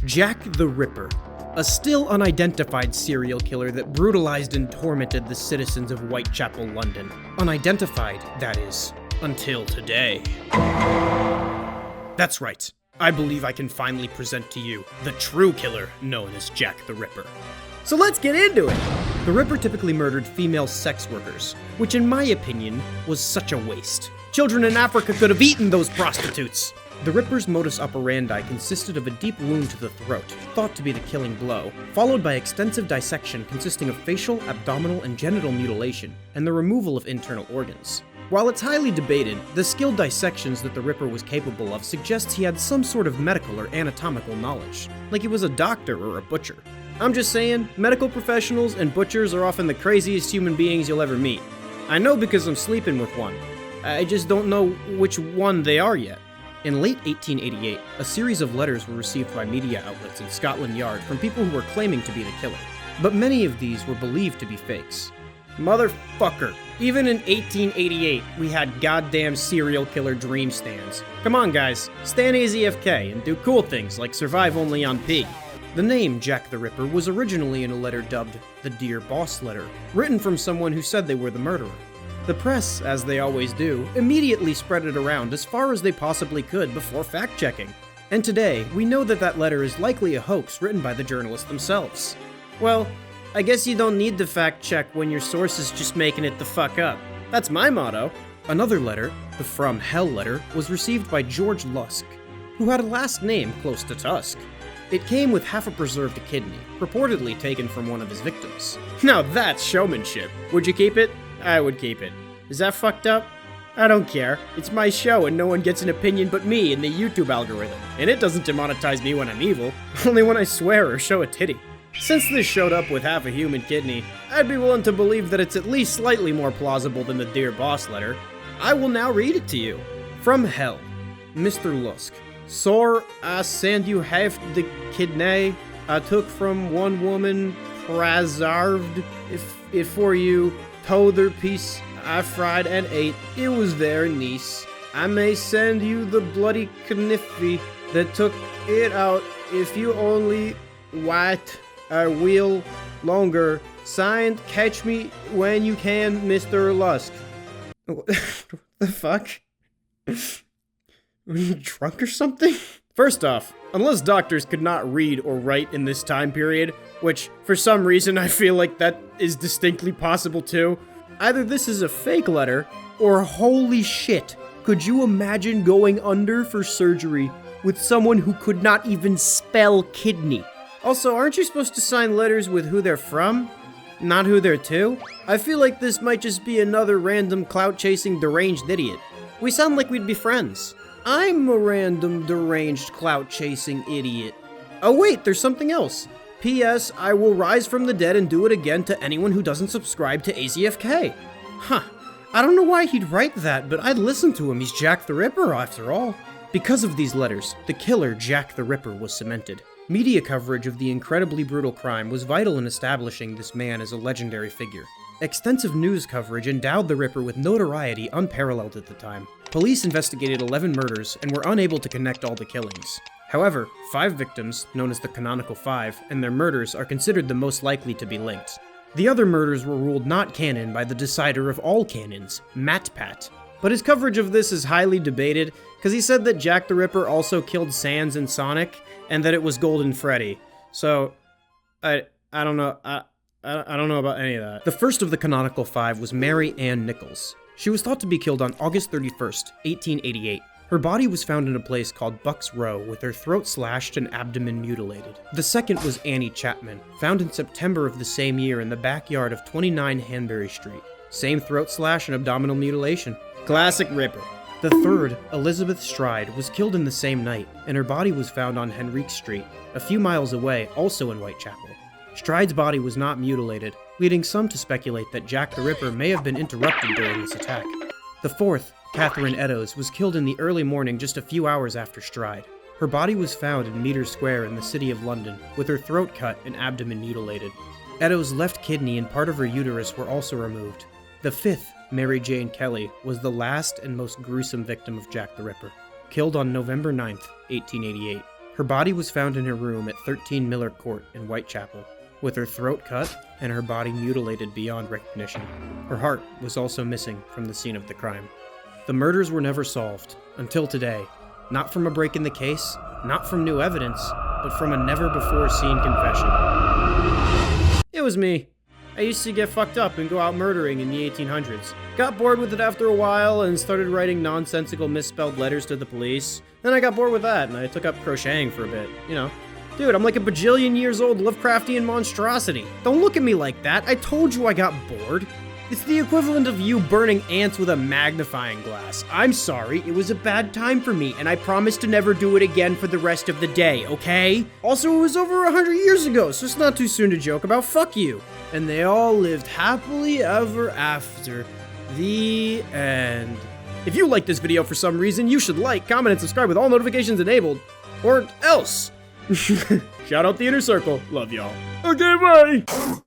Jack the Ripper, a still unidentified serial killer that brutalized and tormented the citizens of Whitechapel, London. Unidentified, that is, until today. That's right. I believe I can finally present to you the true killer known as Jack the Ripper. So let's get into it! The Ripper typically murdered female sex workers, which in my opinion was such a waste. Children in Africa could have eaten those prostitutes! The Ripper's modus operandi consisted of a deep wound to the throat, thought to be the killing blow, followed by extensive dissection consisting of facial, abdominal, and genital mutilation, and the removal of internal organs. While it's highly debated, the skilled dissections that the Ripper was capable of suggests he had some sort of medical or anatomical knowledge, like he was a doctor or a butcher. I'm just saying, medical professionals and butchers are often the craziest human beings you'll ever meet. I know because I'm sleeping with one. I just don't know which one they are yet. In late 1888, a series of letters were received by media outlets in Scotland Yard from people who were claiming to be the killer, but many of these were believed to be fakes. Motherfucker. Even in 1888, we had goddamn serial killer dream stands. Come on guys, stan AzFk and do cool things like survive only on pig. The name Jack the Ripper was originally in a letter dubbed the Dear Boss letter, written from someone who said they were the murderer. The press, as they always do, immediately spread it around as far as they possibly could before fact-checking. And today, we know that that letter is likely a hoax written by the journalists themselves. Well, I guess you don't need to fact-check when your source is just making it the fuck up. That's my motto. Another letter, the From Hell letter, was received by George Lusk, who had a last name close to Tusk. It came with half a preserved kidney, purportedly taken from one of his victims. Now that's showmanship. Would you keep it? I would keep it. Is that fucked up? I don't care. It's my show and no one gets an opinion but me in the YouTube algorithm. And it doesn't demonetize me when I'm evil, only when I swear or show a titty. Since this showed up with half a human kidney, I'd be willing to believe that it's at least slightly more plausible than the Dear Boss letter. I will now read it to you. From Hell. Mr. Lusk. Sir, I send you half the kidney I took from one woman preserved if for you. T'other piece I fried and ate, it was very nice. I may send you the bloody kniffy that took it out if you only wait a wheel longer. Signed, catch me when you can, Mr. Lusk. The fuck? Were you drunk or something? First off, unless doctors could not read or write in this time period, which for some reason I feel like that is distinctly possible too, either this is a fake letter, or holy shit, could you imagine going under for surgery with someone who could not even spell kidney? Also, aren't you supposed to sign letters with who they're from, not who they're to? I feel like this might just be another random clout-chasing deranged idiot. We sound like we'd be friends. I'm a random deranged clout-chasing idiot. Oh wait, there's something else. P.S. I will rise from the dead and do it again to anyone who doesn't subscribe to AzFk. Huh. I don't know why he'd write that, but I'd listen to him. He's Jack the Ripper, after all. Because of these letters, the killer Jack the Ripper was cemented. Media coverage of the incredibly brutal crime was vital in establishing this man as a legendary figure. Extensive news coverage endowed the Ripper with notoriety unparalleled at the time. Police investigated 11 murders and were unable to connect all the killings. However, 5 victims, known as the Canonical Five, and their murders are considered the most likely to be linked. The other murders were ruled not canon by the decider of all canons, MatPat. But his coverage of this is highly debated, because he said that Jack the Ripper also killed Sans and Sonic, and that it was Golden Freddy. So, I don't know, I don't know about any of that. The first of the Canonical Five was Mary Ann Nichols. She was thought to be killed on August 31st, 1888. Her body was found in a place called Buck's Row with her throat slashed and abdomen mutilated. The second was Annie Chapman, found in September of the same year in the backyard of 29 Hanbury Street. Same throat slash and abdominal mutilation. Classic Ripper. The third, Elizabeth Stride, was killed in the same night, and her body was found on Henrique Street, a few miles away, also in Whitechapel. Stride's body was not mutilated, leading some to speculate that Jack the Ripper may have been interrupted during this attack. The fourth, Catherine Eddowes, was killed in the early morning just a few hours after Stride. Her body was found in Meter Square in the city of London, with her throat cut and abdomen mutilated. Eddowes' left kidney and part of her uterus were also removed. The fifth, Mary Jane Kelly, was the last and most gruesome victim of Jack the Ripper, killed on November 9th, 1888. Her body was found in her room at 13 Miller Court in Whitechapel, with her throat cut and her body mutilated beyond recognition. Her heart was also missing from the scene of the crime. The murders were never solved, until today. Not from a break in the case, not from new evidence, but from a never-before-seen confession. It was me. I used to get fucked up and go out murdering in the 1800s. Got bored with it after a while and started writing nonsensical misspelled letters to the police. Then I got bored with that and I took up crocheting for a bit, you know. Dude, I'm like a bajillion years old Lovecraftian monstrosity. Don't look at me like that. I told you I got bored. It's the equivalent of you burning ants with a magnifying glass. I'm sorry, it was a bad time for me, and I promise to never do it again for the rest of the day, okay? Also, it was over 100 years ago, so it's not too soon to joke about fuck you. And they all lived happily ever after. The end. If you like this video for some reason, you should like, comment, and subscribe with all notifications enabled. Or else. Shout out the inner circle. Love y'all. Okay, bye.